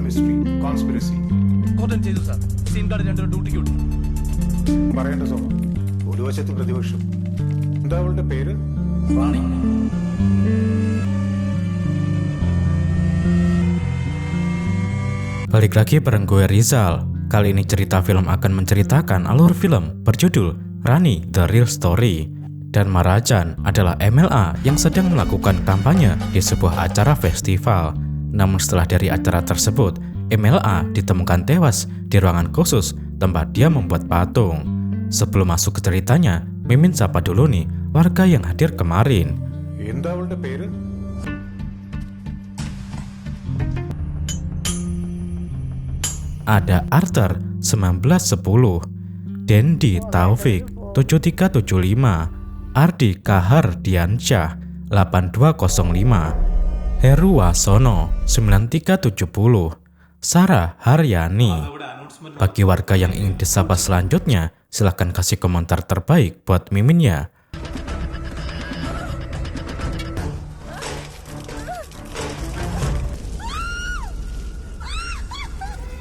Mystery, conspiracy. Cotton ചെയ്തു sir. Scene guard 2 ഡ്യൂട്ടിക്ക് വിട്ടു. പറയേണ്ട സോമ. ഒരു വശത്ത് പ്രതിപക്ഷം. എന്താ അവളുടെ പേര്? റാണി. Balik lagi bareng gue Rizal. Kali ini cerita film akan menceritakan alur film berjudul Rani The Real Story. Dan Marajan adalah MLA yang sedang melakukan kampanye di sebuah acara festival. Namun setelah dari acara tersebut, MLA ditemukan tewas di ruangan khusus tempat dia membuat patung. Sebelum masuk ke ceritanya, Mimin sapa dulu nih warga yang hadir kemarin. എന്താ അവളുടെ പേര്? Ada Arthur 1910, Dendi Taufik 7375, Ardi Kahar Diansyah 8205, Heru Wasono 9370, Sarah Haryani. Bagi warga yang ingin disapa selanjutnya, silahkan kasih komentar terbaik buat Mimin ya.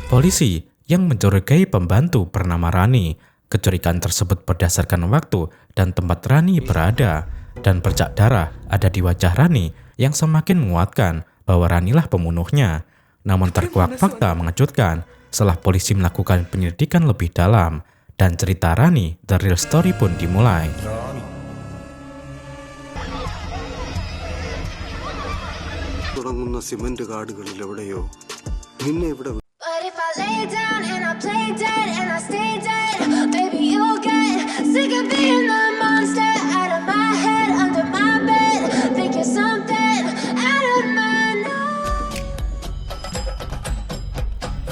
Polisi yang mencurigai pembantu bernama Rani. Kecurigaan tersebut berdasarkan waktu dan tempat Rani berada, dan bercak darah ada di wajah Rani yang semakin menguatkan bahwa Ranilah pembunuhnya. Namun terkuak fakta mengejutkan setelah polisi melakukan penyelidikan lebih dalam, dan cerita Rani The Real Story pun dimulai. തുടങ്ങുന്ന സിമന്റ് കാടുകളിൽ എവിടെയോ നിന്നെ ഇവിടെ But if I lay down and I play dead and I stay dead, baby you'll get sick of being the monster out of my head, under my bed, think you're something out of my nose.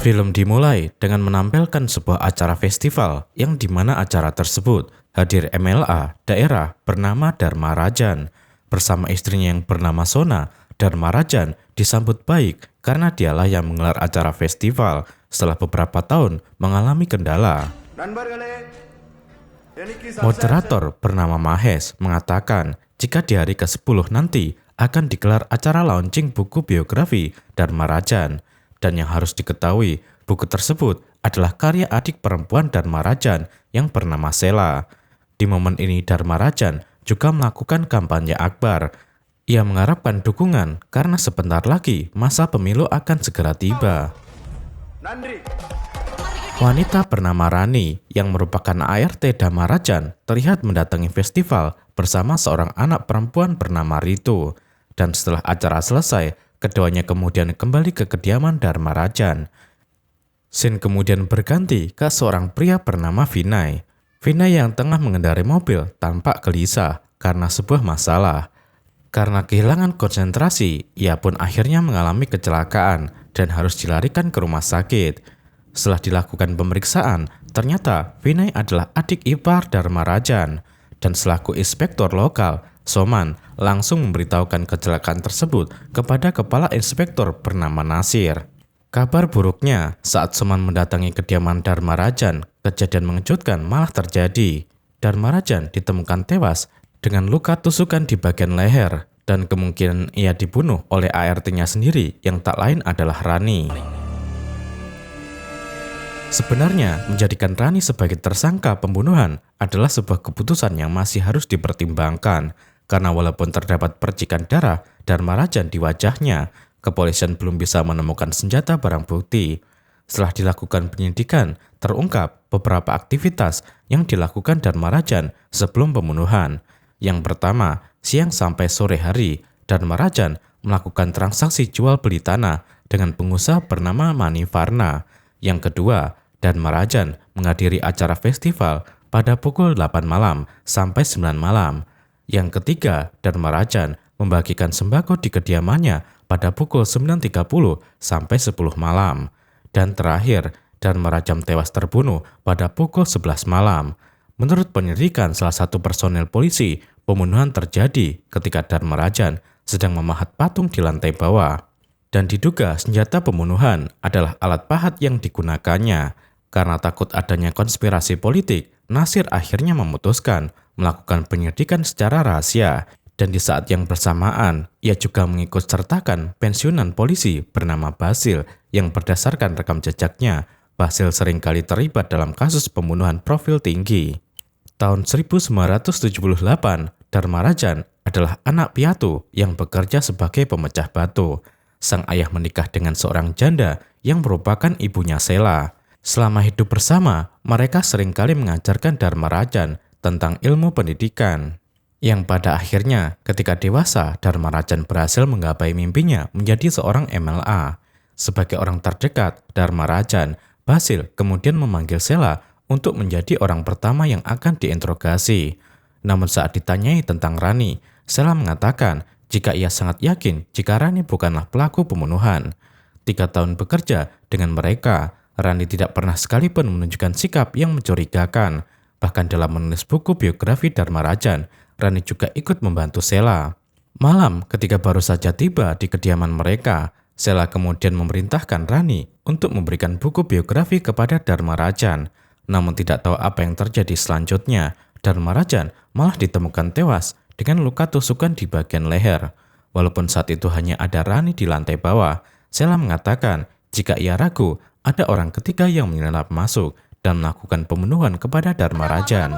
Film dimulai dengan menampilkan sebuah acara festival yang dimana acara tersebut hadir MLA daerah bernama Dharma Rajan. Bersama istrinya yang bernama Sona, Dharma Rajan disambut baik karena dialah yang menggelar acara festival setelah beberapa tahun mengalami kendala. Moderator bernama Mahesh mengatakan jika di hari ke-10 nanti akan digelar acara launching buku biografi Dharma Rajan. Dan yang harus diketahui, buku tersebut adalah karya adik perempuan Dharma Rajan yang bernama Sela. Di momen ini Dharma Rajan juga melakukan kampanye akbar. Ia mengharapkan dukungan karena sebentar lagi masa pemilu akan segera tiba. Wanita bernama Rani yang merupakan ART Dharma Rajan terlihat mendatangi festival bersama seorang anak perempuan bernama Ritu. Dan setelah acara selesai, keduanya kemudian kembali ke kediaman Dharma Rajan. Scene kemudian berganti ke seorang pria bernama Vinay. Vinay yang tengah mengendarai mobil tampak gelisah karena sebuah masalah. Karena kehilangan konsentrasi, ia pun akhirnya mengalami kecelakaan dan harus dilarikan ke rumah sakit. Setelah dilakukan pemeriksaan, ternyata Vinay adalah adik ipar Dharma Rajan. Dan selaku inspektor lokal, Soman langsung memberitahukan kecelakaan tersebut kepada kepala inspektor bernama Nasir. Kabar buruknya, saat Soman mendatangi kediaman Dharma Rajan, kejadian mengejutkan malah terjadi. Dharma Rajan ditemukan tewas dengan luka tusukan di bagian leher, dan kemungkinan ia dibunuh oleh ART-nya sendiri yang tak lain adalah Rani. Sebenarnya, menjadikan Rani sebagai tersangka pembunuhan adalah sebuah keputusan yang masih harus dipertimbangkan, karena walaupun terdapat percikan darah Dharma Rajan di wajahnya, kepolisian belum bisa menemukan senjata barang bukti. Setelah dilakukan penyelidikan, terungkap beberapa aktivitas yang dilakukan Dharma Rajan sebelum pembunuhan. Yang pertama, siang sampai sore hari, Dharma Rajan melakukan transaksi jual beli tanah dengan pengusaha bernama Mani Varna. Yang kedua, Dharma Rajan menghadiri acara festival pada pukul 8 malam sampai 9 malam. Yang ketiga, Dharma Rajan membagikan sembako di kediamannya pada pukul 9.30 sampai 10 malam. Dan terakhir, Dharma Rajan tewas terbunuh pada pukul 11 malam. Menurut penyelidikan salah satu personel polisi, pembunuhan terjadi ketika Dharma Rajan sedang memahat patung di lantai bawah. Dan diduga senjata pembunuhan adalah alat pahat yang digunakannya. Karena takut adanya konspirasi politik, Nasir akhirnya memutuskan melakukan penyelidikan secara rahasia Dan di saat yang bersamaan, ia juga mengikut sertakan pensiunan polisi bernama Basil yang berdasarkan rekam jejaknya, Basil seringkali terlibat dalam kasus pembunuhan profil tinggi. Tahun 1978, Dharmarajan adalah anak piatu yang bekerja sebagai pemecah batu. Sang ayah menikah dengan seorang janda yang merupakan ibunya Sheila. Selama hidup bersama, mereka seringkali mengajarkan Dharmarajan tentang ilmu pendidikan. Yang pada akhirnya, ketika dewasa, Dharmarajan berhasil menggapai mimpinya menjadi seorang MLA. Sebagai orang terdekat Dharmarajan, Basil kemudian memanggil Sheila untuk menjadi orang pertama yang akan diinterogasi. Namun saat ditanyai tentang Rani, Sheila mengatakan jika ia sangat yakin jika Rani bukanlah pelaku pembunuhan. 3 tahun bekerja dengan mereka, Rani tidak pernah sekalipun menunjukkan sikap yang mencurigakan. Bahkan dalam menulis buku biografi Dharmarajan, Rani juga ikut membantu Sheila. Malam ketika baru saja tiba di kediaman mereka, Sheila kemudian memerintahkan Rani untuk memberikan buku biografi kepada Dharmarajan. Namun tidak tahu apa yang terjadi selanjutnya, Dharmarajan malah ditemukan tewas dengan luka tusukan di bagian leher. Walaupun saat itu hanya ada Rani di lantai bawah, Sheila mengatakan jika ia ragu ada orang ketiga yang menyelinap masuk dan melakukan pembunuhan kepada Dharmarajan.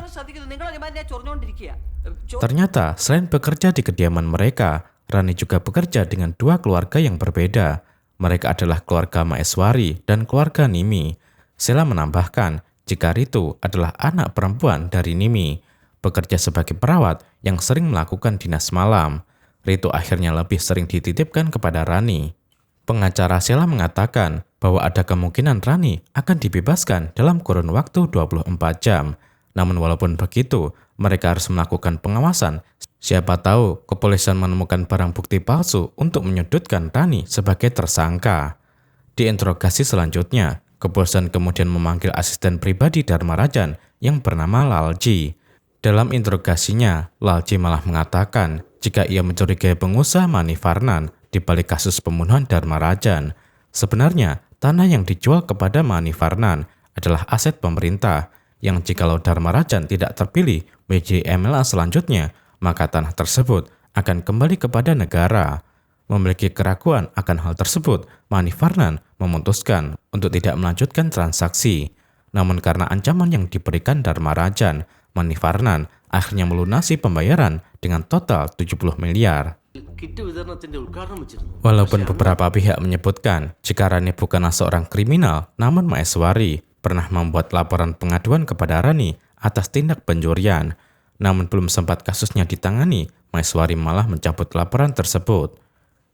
Ternyata selain bekerja di kediaman mereka, Rani juga bekerja dengan 2 keluarga yang berbeda. Mereka adalah keluarga Maheswari dan keluarga Nimi. Sheila menambahkan jika Ritu adalah anak perempuan dari Nimi, bekerja sebagai perawat yang sering melakukan dinas malam. Ritu akhirnya lebih sering dititipkan kepada Rani. Pengacara Sheila mengatakan bahwa ada kemungkinan Rani akan dibebaskan dalam kurun waktu 24 jam. Namun walaupun begitu, mereka harus melakukan pengawasan. Siapa tahu kepolisian menemukan barang bukti palsu untuk menyudutkan Rani sebagai tersangka. Di interogasi selanjutnya, kepolisian kemudian memanggil asisten pribadi Dharmarajan yang bernama Lalji. Dalam interogasinya, Lalji malah mengatakan jika ia mencurigai pengusaha Manivarnan di balik kasus pembunuhan Dharmarajan. Sebenarnya, tanah yang dijual kepada Manivarnan adalah aset pemerintah, yang jikalau Dharmarajan tidak terpilih menjadi MLA selanjutnya, maka tanah tersebut akan kembali kepada negara. Memiliki keraguan akan hal tersebut, Manivarnan memutuskan untuk tidak melanjutkan transaksi. Namun karena ancaman yang diberikan Dharmarajan, Manivarnan akhirnya melunasi pembayaran dengan total 70 miliar. Walaupun beberapa pihak menyebutkan jika Rani bukanlah seorang kriminal, namun Maheswari pernah membuat laporan pengaduan kepada Rani atas tindak pencurian. Namun belum sempat kasusnya ditangani, Maheswari malah mencabut laporan tersebut.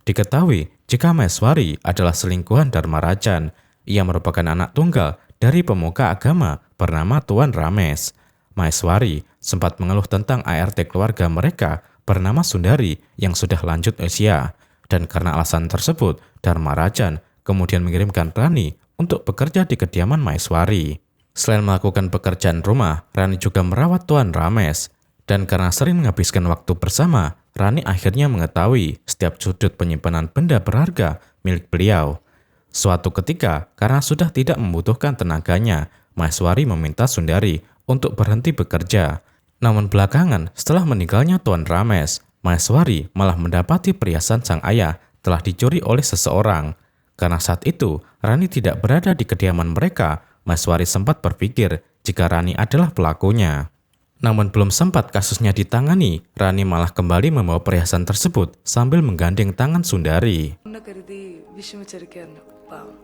Diketahui jika Maheswari adalah selingkuhan Dharmarajan. Ia merupakan anak tunggal dari pemuka agama bernama Tuan Rames. Maheswari sempat mengeluh tentang ART keluarga mereka bernama Sundari yang sudah lanjut usia. Dan karena alasan tersebut, Dharmarajan kemudian mengirimkan Rani untuk bekerja di kediaman Maheswari. Selain melakukan pekerjaan rumah, Rani juga merawat Tuan Rames. Dan karena sering menghabiskan waktu bersama, Rani akhirnya mengetahui setiap sudut penyimpanan benda berharga milik beliau. Suatu ketika, karena sudah tidak membutuhkan tenaganya, Maheswari meminta Sundari untuk berhenti bekerja. Namun belakangan, setelah meninggalnya Tuan Rames, Maheswari malah mendapati perhiasan sang ayah telah dicuri oleh seseorang. Karena saat itu, Rani tidak berada di kediaman mereka, Maheswari sempat berpikir jika Rani adalah pelakunya. Namun belum sempat kasusnya ditangani, Rani malah kembali membawa perhiasan tersebut sambil menggandeng tangan Sundari.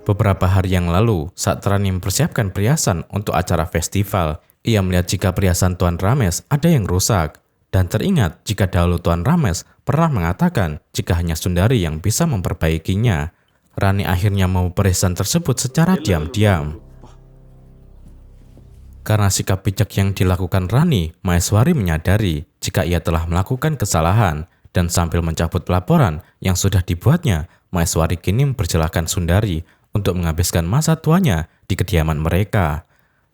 Beberapa hari yang lalu, saat Rani mempersiapkan perhiasan untuk acara festival, ia melihat jika perhiasan Tuan Rames ada yang rusak. Dan teringat jika dahulu Tuan Rames pernah mengatakan jika hanya Sundari yang bisa memperbaikinya. Rani akhirnya mau perhiasan tersebut secara diam-diam. Karena sikap bijak yang dilakukan Rani, Maheswari menyadari jika ia telah melakukan kesalahan. Dan sambil mencabut laporan yang sudah dibuatnya, Maheswari kini mempersilahkan Sundari untuk menghabiskan masa tuanya di kediaman mereka.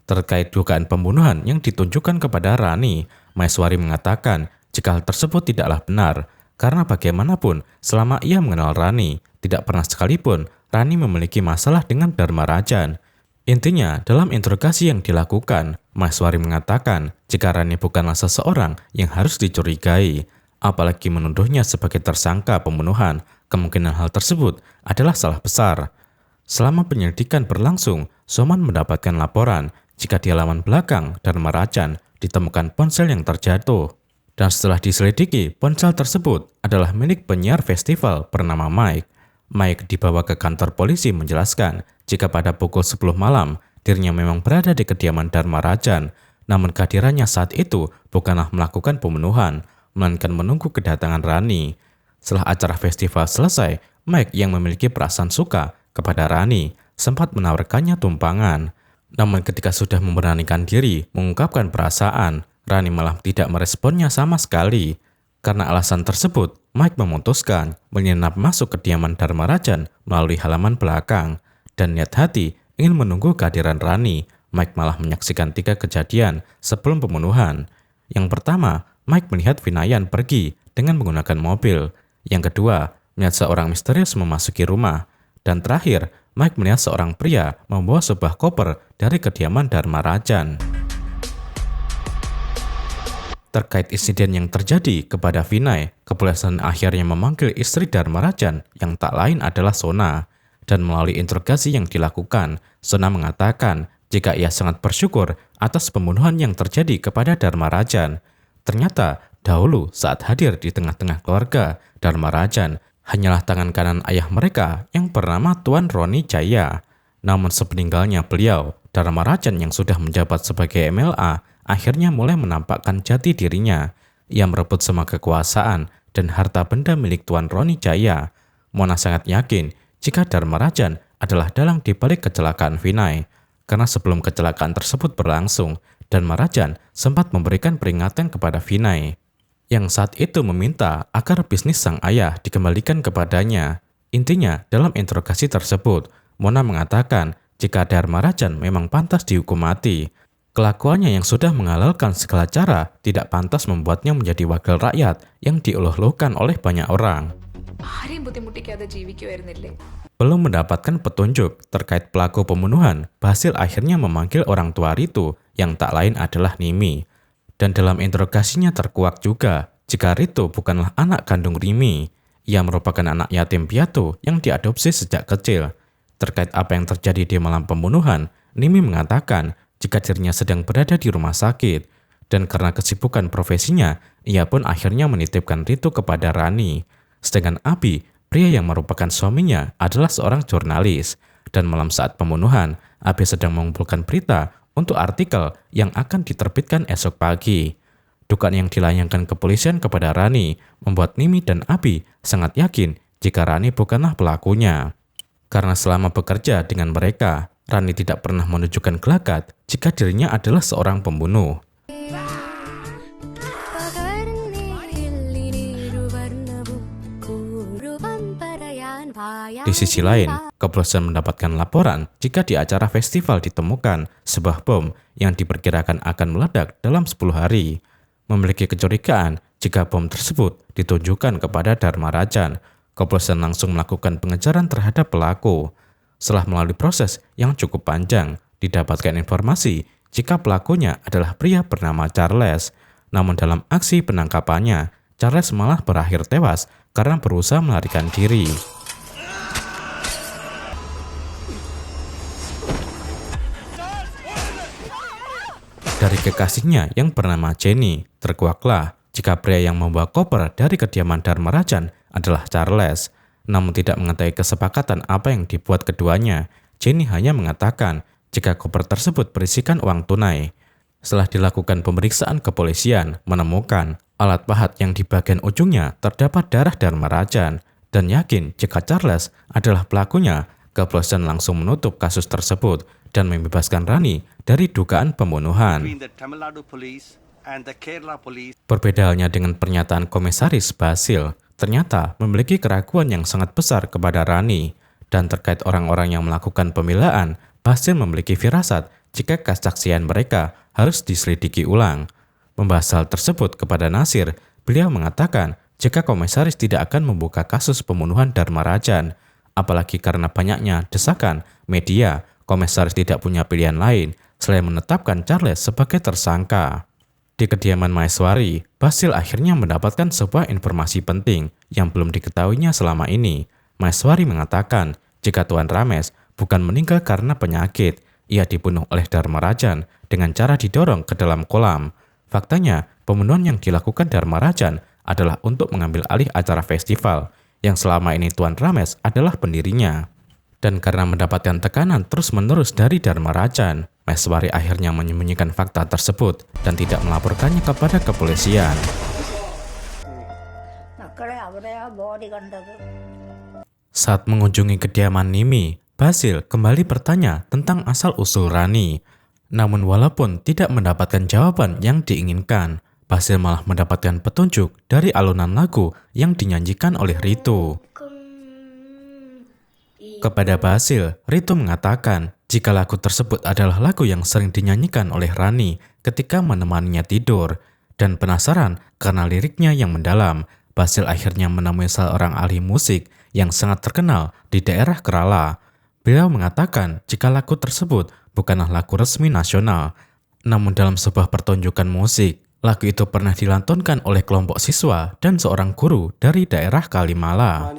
Terkait dugaan pembunuhan yang ditunjukkan kepada Rani, Maheswari mengatakan jika hal tersebut tidaklah benar, karena bagaimanapun selama ia mengenal Rani, tidak pernah sekalipun Rani memiliki masalah dengan Dharmarajan. Intinya, dalam interogasi yang dilakukan, Maheswari mengatakan jika Rani bukanlah seseorang yang harus dicurigai. Apalagi menuduhnya sebagai tersangka pembunuhan, kemungkinan hal tersebut adalah salah besar. Selama penyelidikan berlangsung, Soman mendapatkan laporan jika di halaman belakang Dharma Rajan ditemukan ponsel yang terjatuh. Dan setelah diselidiki, ponsel tersebut adalah milik penyiar festival bernama Mike. Mike dibawa ke kantor polisi menjelaskan jika pada pukul 10 malam dirinya memang berada di kediaman Dharma Rajan, namun kehadirannya saat itu bukanlah melakukan pembunuhan, melainkan menunggu kedatangan Rani. Setelah acara festival selesai, Mike yang memiliki perasaan suka kepada Rani sempat menawarkannya tumpangan. Namun ketika sudah memberanikan diri mengungkapkan perasaan, Rani malah tidak meresponnya sama sekali. Karena alasan tersebut, Mike memutuskan menyelinap masuk kediaman Dharma Rajan melalui halaman belakang. Dan niat hati ingin menunggu kehadiran Rani, Mike malah menyaksikan 3 kejadian sebelum pembunuhan. Yang pertama, Mike melihat Vinayan pergi dengan menggunakan mobil. Yang kedua, melihat seorang misterius memasuki rumah. Dan terakhir, Mike melihat seorang pria membawa sebuah koper dari kediaman Dharma Rajan. Terkait insiden yang terjadi kepada Vinay, kepolisian akhirnya memanggil istri Dharma Rajan yang tak lain adalah Sona. Dan melalui interogasi yang dilakukan, Sona mengatakan jika ia sangat bersyukur atas pembunuhan yang terjadi kepada Dharma Rajan. Ternyata dahulu saat hadir di tengah-tengah keluarga, Dharma Rajan hanyalah tangan kanan ayah mereka yang bernama Tuan Roni Jaya. Namun sepeninggalnya beliau, Dharma Rajan yang sudah menjabat sebagai MLA, akhirnya mulai menampakkan jati dirinya. Ia merebut semua kekuasaan dan harta benda milik Tuan Roni Jaya. Mona sangat yakin jika Dharma Rajan adalah dalang di balik kecelakaan Vinay. Karena sebelum kecelakaan tersebut berlangsung, Dharma Rajan sempat memberikan peringatan kepada Vinay, yang saat itu meminta agar bisnis sang ayah dikembalikan kepadanya. Intinya, dalam interogasi tersebut, Mona mengatakan jika Dharma Rajan memang pantas dihukum mati. Kelakuannya yang sudah menghalalkan segala cara tidak pantas membuatnya menjadi wakil rakyat yang diuluh-uluhkan oleh banyak orang. Belum mendapatkan petunjuk terkait pelaku pembunuhan, Basil akhirnya memanggil orang tua Ritu yang tak lain adalah Nimi. Dan dalam interogasinya terkuak juga jika Ritu bukanlah anak kandung Rimi. Ia merupakan anak yatim piatu yang diadopsi sejak kecil. Terkait apa yang terjadi di malam pembunuhan, Nimi mengatakan jika dirinya sedang berada di rumah sakit. Dan karena kesibukan profesinya, ia pun akhirnya menitipkan Ritu kepada Rani. Sedangkan Abi, pria yang merupakan suaminya, adalah seorang jurnalis. Dan malam saat pembunuhan, Abi sedang mengumpulkan berita untuk artikel yang akan diterbitkan esok pagi. Dugaan yang dilayangkan kepolisian kepada Rani membuat Nimi dan Abi sangat yakin jika Rani bukanlah pelakunya. Karena selama bekerja dengan mereka, Rani tidak pernah menunjukkan gelagat jika dirinya adalah seorang pembunuh. Di sisi lain, kepolisian mendapatkan laporan jika di acara festival ditemukan sebuah bom yang diperkirakan akan meledak dalam 10 hari. Memiliki kecurigaan jika bom tersebut ditujukan kepada Dharma Rajan, kepolisian langsung melakukan pengejaran terhadap pelaku. Setelah melalui proses yang cukup panjang, didapatkan informasi jika pelakunya adalah pria bernama Charles. Namun dalam aksi penangkapannya, Charles malah berakhir tewas karena berusaha melarikan diri. Dari kekasihnya yang bernama Jenny, terkuaklah jika pria yang membawa koper dari kediaman Dharma Rajan adalah Charles. Namun tidak mengetahui kesepakatan apa yang dibuat keduanya, Jenny hanya mengatakan jika koper tersebut berisikan uang tunai. Setelah dilakukan pemeriksaan kepolisian, menemukan alat pahat yang di bagian ujungnya terdapat darah Dharma Rajan, dan yakin jika Charles adalah pelakunya, kepolisian langsung menutup kasus tersebut dan membebaskan Rani dari dugaan pembunuhan. Berbeda halnya dengan pernyataan Komisaris Basil, ternyata memiliki keraguan yang sangat besar kepada Rani. Dan terkait orang-orang yang melakukan pembelaan, Basil memiliki firasat jika kesaksian mereka harus diselidiki ulang. Membahas hal tersebut kepada Nasir, beliau mengatakan jika Komisaris tidak akan membuka kasus pembunuhan Dharma Rajan. Apalagi karena banyaknya desakan media, Komisaris tidak punya pilihan lain selain menetapkan Charles sebagai tersangka. Di kediaman Maheswari, Basil akhirnya mendapatkan sebuah informasi penting yang belum diketahuinya selama ini. Maheswari mengatakan jika Tuan Ramesh bukan meninggal karena penyakit, ia dibunuh oleh Dharmarajan dengan cara didorong ke dalam kolam. Faktanya, pembunuhan yang dilakukan Dharmarajan adalah untuk mengambil alih acara festival yang selama ini Tuan Ramesh adalah pendirinya. Dan karena mendapatkan tekanan terus-menerus dari Dharmarajan, Maheswari akhirnya menyembunyikan fakta tersebut dan tidak melaporkannya kepada kepolisian. Saat mengunjungi kediaman Nimi, Basil kembali bertanya tentang asal-usul Rani. Namun walaupun tidak mendapatkan jawaban yang diinginkan, Basil malah mendapatkan petunjuk dari alunan lagu yang dinyanyikan oleh Ritu. Kepada Basil, Ritu mengatakan jika lagu tersebut adalah lagu yang sering dinyanyikan oleh Rani ketika menemaninya tidur. Dan penasaran karena liriknya yang mendalam, Basil akhirnya menemui seorang ahli musik yang sangat terkenal di daerah Kerala. Beliau mengatakan jika lagu tersebut bukanlah lagu resmi nasional, namun dalam sebuah pertunjukan musik, lagu itu pernah dilantunkan oleh kelompok siswa dan seorang guru dari daerah Kalimala.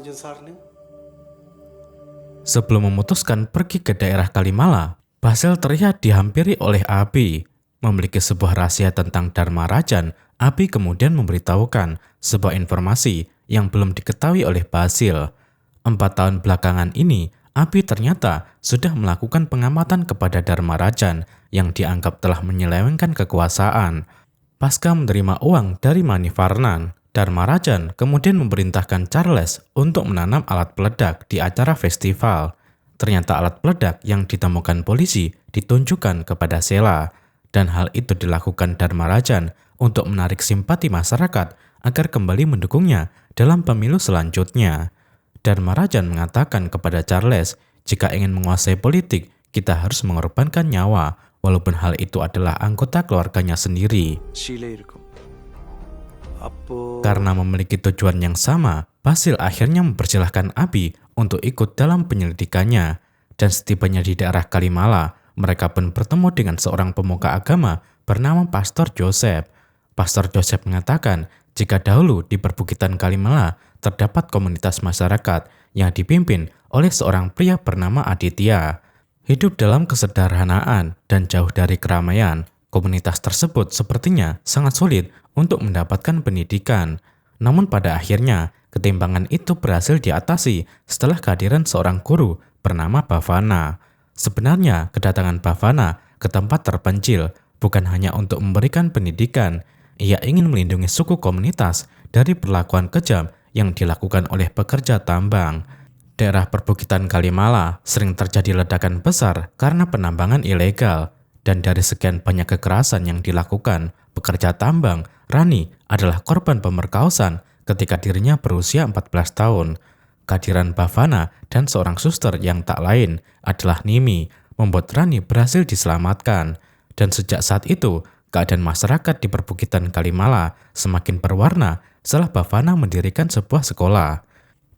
Sebelum memutuskan pergi ke daerah Kalimala, Basil terlihat dihampiri oleh Abi. Memiliki sebuah rahasia tentang Dharmarajan, Abi kemudian memberitahukan sebuah informasi yang belum diketahui oleh Basil. 4 tahun belakangan ini, Abi ternyata sudah melakukan pengamatan kepada Dharmarajan yang dianggap telah menyelewengkan kekuasaan. Pasca menerima uang dari Manivarnan, Dharmarajan kemudian memerintahkan Charles untuk menanam alat peledak di acara festival. Ternyata alat peledak yang ditemukan polisi ditunjukkan kepada Sheila, dan hal itu dilakukan Dharmarajan untuk menarik simpati masyarakat agar kembali mendukungnya dalam pemilu selanjutnya. Dharmarajan mengatakan kepada Charles, jika ingin menguasai politik, kita harus mengorbankan nyawa, walaupun hal itu adalah anggota keluarganya sendiri. Karena memiliki tujuan yang sama, Basil akhirnya mempersilahkan Abi untuk ikut dalam penyelidikannya. Dan setibanya di daerah Kalimala, mereka pun bertemu dengan seorang pemuka agama bernama Pastor Joseph. Pastor Joseph mengatakan jika dahulu di perbukitan Kalimala terdapat komunitas masyarakat yang dipimpin oleh seorang pria bernama Aditya. Hidup dalam kesederhanaan dan jauh dari keramaian, komunitas tersebut sepertinya sangat sulit untuk mendapatkan pendidikan. Namun pada akhirnya, ketimpangan itu berhasil diatasi setelah kehadiran seorang guru bernama Bhavana. Sebenarnya, kedatangan Bhavana ke tempat terpencil bukan hanya untuk memberikan pendidikan, ia ingin melindungi suku komunitas dari perlakuan kejam yang dilakukan oleh pekerja tambang. Daerah perbukitan Kalimala sering terjadi ledakan besar karena penambangan ilegal. Dan dari sekian banyak kekerasan yang dilakukan pekerja tambang, Rani adalah korban pemerkosaan ketika dirinya berusia 14 tahun. Kehadiran Bhavana dan seorang suster yang tak lain adalah Nimi membuat Rani berhasil diselamatkan. Dan sejak saat itu, keadaan masyarakat di perbukitan Kalimala semakin berwarna setelah Bhavana mendirikan sebuah sekolah.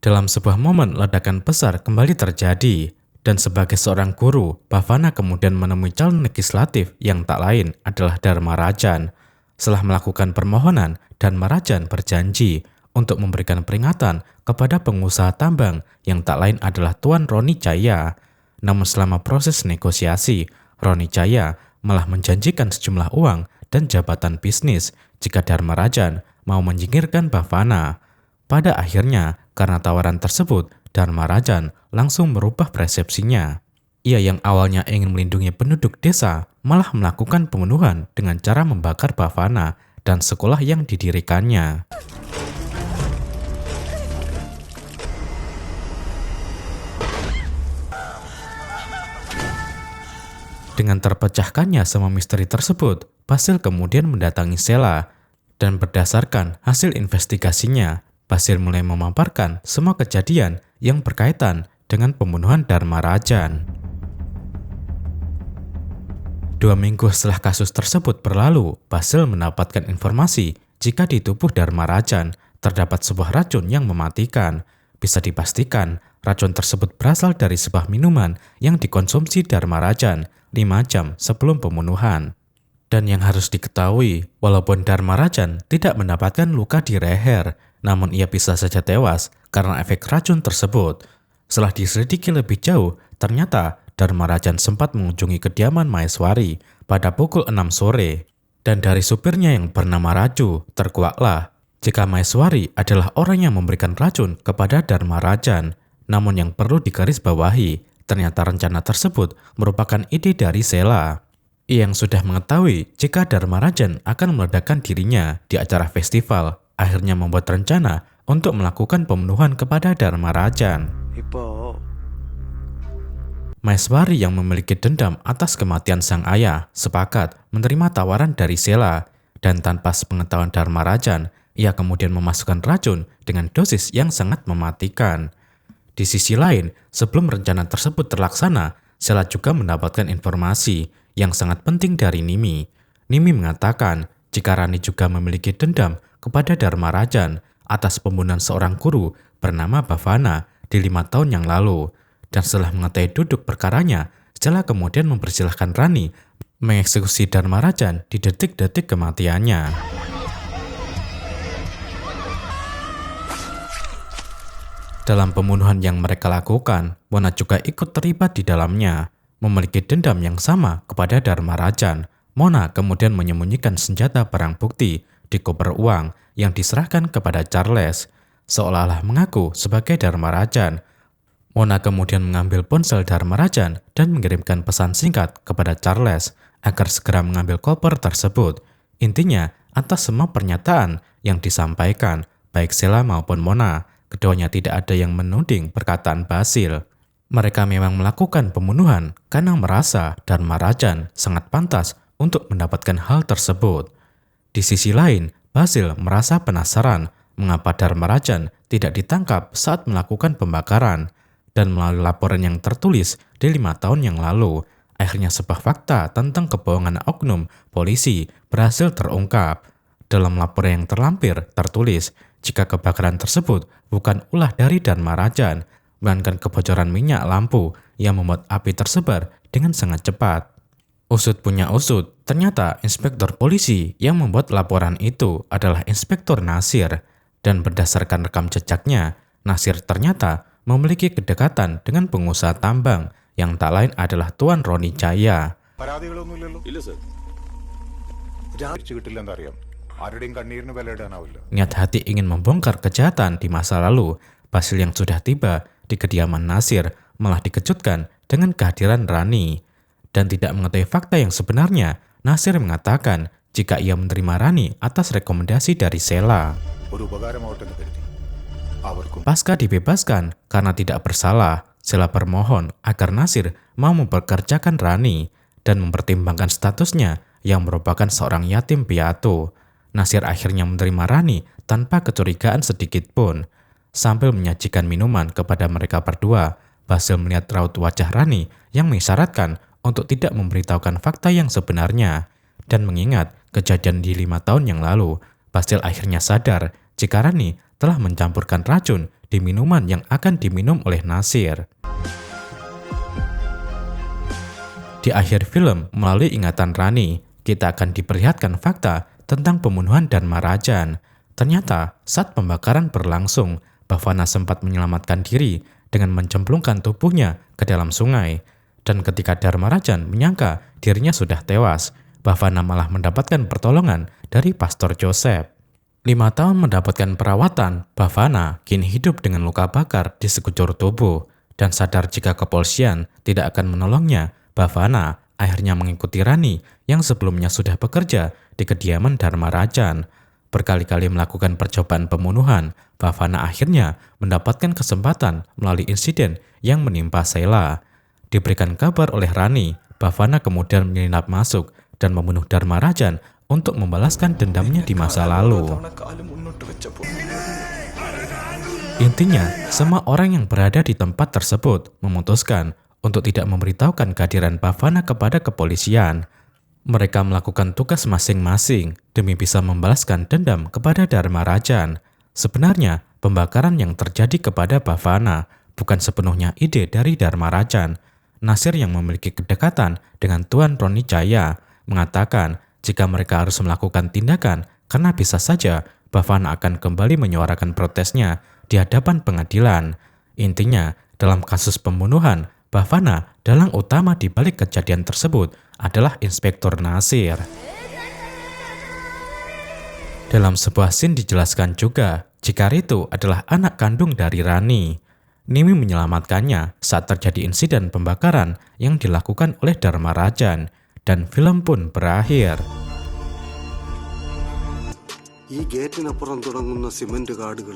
Dalam sebuah momen ledakan besar kembali terjadi. Dan sebagai seorang guru, Bhavana kemudian menemui calon legislatif yang tak lain adalah Dharmarajan. Setelah melakukan permohonan, Dharmarajan berjanji untuk memberikan peringatan kepada pengusaha tambang yang tak lain adalah Tuan Roni Jaya. Namun selama proses negosiasi, Roni Jaya malah menjanjikan sejumlah uang dan jabatan bisnis jika Dharmarajan mau menyingkirkan Bhavana. Pada akhirnya, karena tawaran tersebut, Dharmarajan langsung merubah persepsinya. Ia yang awalnya ingin melindungi penduduk desa malah melakukan pembunuhan dengan cara membakar Bhavana dan sekolah yang didirikannya. Dengan terpecahkannya semua misteri tersebut, Basil kemudian mendatangi Sheila, dan berdasarkan hasil investigasinya, Basil mulai memaparkan semua kejadian yang berkaitan dengan pembunuhan Dharmarajan. 2 minggu setelah kasus tersebut berlalu, Basil mendapatkan informasi jika di tubuh Dharmarajan terdapat sebuah racun yang mematikan. Bisa dipastikan, racun tersebut berasal dari sebuah minuman yang dikonsumsi Dharmarajan 5 jam sebelum pembunuhan. Dan yang harus diketahui, walaupun Dharma Rajan tidak mendapatkan luka di leher, namun ia bisa saja tewas karena efek racun tersebut. Setelah diselidiki lebih jauh, ternyata Dharma Rajan sempat mengunjungi kediaman Maheswari pada pukul 6 sore. Dan dari supirnya yang bernama Raju, terkuaklah jika Maheswari adalah orang yang memberikan racun kepada Dharma Rajan. Namun yang perlu digarisbawahi, ternyata rencana tersebut merupakan ide dari Sela. Ia yang sudah mengetahui jika Dharma Rajan akan meledakkan dirinya di acara festival, akhirnya membuat rencana untuk melakukan pembunuhan kepada Dharma Rajan. இப்போ Maheswari yang memiliki dendam atas kematian sang ayah sepakat menerima tawaran dari Sela, dan tanpa sepengetahuan Dharma Rajan, ia kemudian memasukkan racun dengan dosis yang sangat mematikan. Di sisi lain, sebelum rencana tersebut terlaksana, Sela juga mendapatkan informasi yang sangat penting dari Nimi. Nimi mengatakan jika Rani juga memiliki dendam kepada Dharma Rajan atas pembunuhan seorang guru bernama Bhavana di 5 tahun yang lalu. Dan setelah mengetahui duduk perkaranya, Sela kemudian mempersilahkan Rani mengeksekusi Dharma Rajan di detik-detik kematiannya. Dalam pembunuhan yang mereka lakukan, Mona juga ikut terlibat di dalamnya. Memiliki dendam yang sama kepada Dharma Rajan, Mona kemudian menyembunyikan senjata barang bukti di koper uang yang diserahkan kepada Charles, seolah-olah mengaku sebagai Dharma Rajan. Mona kemudian mengambil ponsel Dharma Rajan dan mengirimkan pesan singkat kepada Charles agar segera mengambil koper tersebut. Intinya, atas semua pernyataan yang disampaikan, baik Sela maupun Mona, keduanya tidak ada yang menuding perkataan Basil. Mereka memang melakukan pembunuhan karena merasa Dharma Rajan sangat pantas untuk mendapatkan hal tersebut. Di sisi lain, Basil merasa penasaran mengapa Dharma Rajan tidak ditangkap saat melakukan pembakaran. Dan melalui laporan yang tertulis di 5 tahun yang lalu, akhirnya sebuah fakta tentang kebohongan oknum polisi berhasil terungkap. Dalam laporan yang terlampir tertulis jika kebakaran tersebut bukan ulah dari Dharma Rajan, melainkan kebocoran minyak lampu yang membuat api tersebar dengan sangat cepat. Usut punya usut, ternyata inspektur polisi yang membuat laporan itu adalah Inspektur Nasir. Dan berdasarkan rekam jejaknya, Nasir ternyata memiliki kedekatan dengan pengusaha tambang yang tak lain adalah Tuan Roni Jaya. പരാതികളൊന്നുമില്ലല്ലോ തിരിച്ചു കിട്ടില്ലെന്നറിയാം ആരുടെയും കണ്ണീരിന് വിലയിടാനാവില്ല Niat hati ingin membongkar kejahatan di masa lalu, Basil yang sudah tiba di kediaman Nasir malah dikejutkan dengan kehadiran Rani. Dan tidak mengetahui fakta yang sebenarnya, Nasir mengatakan jika ia menerima Rani atas rekomendasi dari Sela. ഒരു ഉപകാരമാവട്ടെന്ന് കരുതി അവർക്കും Pasca dibebaskan karena tidak bersalah, Sela bermohon agar Nasir mau mempekerjakan Rani dan mempertimbangkan statusnya yang merupakan seorang yatim piatu. Nasir akhirnya menerima Rani tanpa kecurigaan sedikit pun. Sambil menyajikan minuman kepada mereka berdua, Basil melihat raut wajah Rani yang mengisyaratkan untuk tidak memberitahukan fakta yang sebenarnya. Dan mengingat kejadian di 5 tahun yang lalu, Basil akhirnya sadar jika Rani telah mencampurkan racun di minuman yang akan diminum oleh Nasir. Di akhir film, melalui ingatan Rani, kita akan diperlihatkan fakta tentang pembunuhan Dharma Rajan. Ternyata, saat pembakaran berlangsung, Bhavana sempat menyelamatkan diri dengan mencemplungkan tubuhnya ke dalam sungai. Dan ketika Dharma Rajan menyangka dirinya sudah tewas, Bhavana malah mendapatkan pertolongan dari Pastor Joseph. 5 tahun mendapatkan perawatan, Bhavana kini hidup dengan luka bakar di sekujur tubuh. Dan sadar jika kepolisian tidak akan menolongnya, Bhavana akhirnya mengikuti Rani yang sebelumnya sudah bekerja di kediaman Dharma Rajan. Berkali-kali melakukan percobaan pembunuhan, Bhavana akhirnya mendapatkan kesempatan melalui insiden yang menimpa Sela. Diberikan kabar oleh Rani, Bhavana kemudian menyelinap masuk dan membunuh Dharma Rajan untuk membalaskan dendamnya di masa lalu. Intinya, semua orang yang berada di tempat tersebut memutuskan untuk tidak memberitahukan kehadiran Bhavana kepada kepolisian. Mereka melakukan tugas masing-masing demi bisa membalaskan dendam kepada Dharma Rajan. Sebenarnya, pembakaran yang terjadi kepada Bhavana bukan sepenuhnya ide dari Dharma Rajan. Nasir yang memiliki kedekatan dengan Tuan Roni Jaya mengatakan jika mereka harus melakukan tindakan karena bisa saja Bhavana akan kembali menyuarakan protesnya di hadapan pengadilan. Intinya, dalam kasus pembunuhan, Bhavana dalang utama di balik kejadian tersebut adalah Inspektur Nasir. Dalam sebuah scene dijelaskan juga jika Ritu adalah anak kandung dari Rani. Nimi menyelamatkannya saat terjadi insiden pembakaran yang dilakukan oleh Dharma Rajan, dan film pun berakhir. ഈ ഗേറ്റിനപ്പുറം തുടങ്ങുന്ന സിമന്റ് കാടുകളിൽ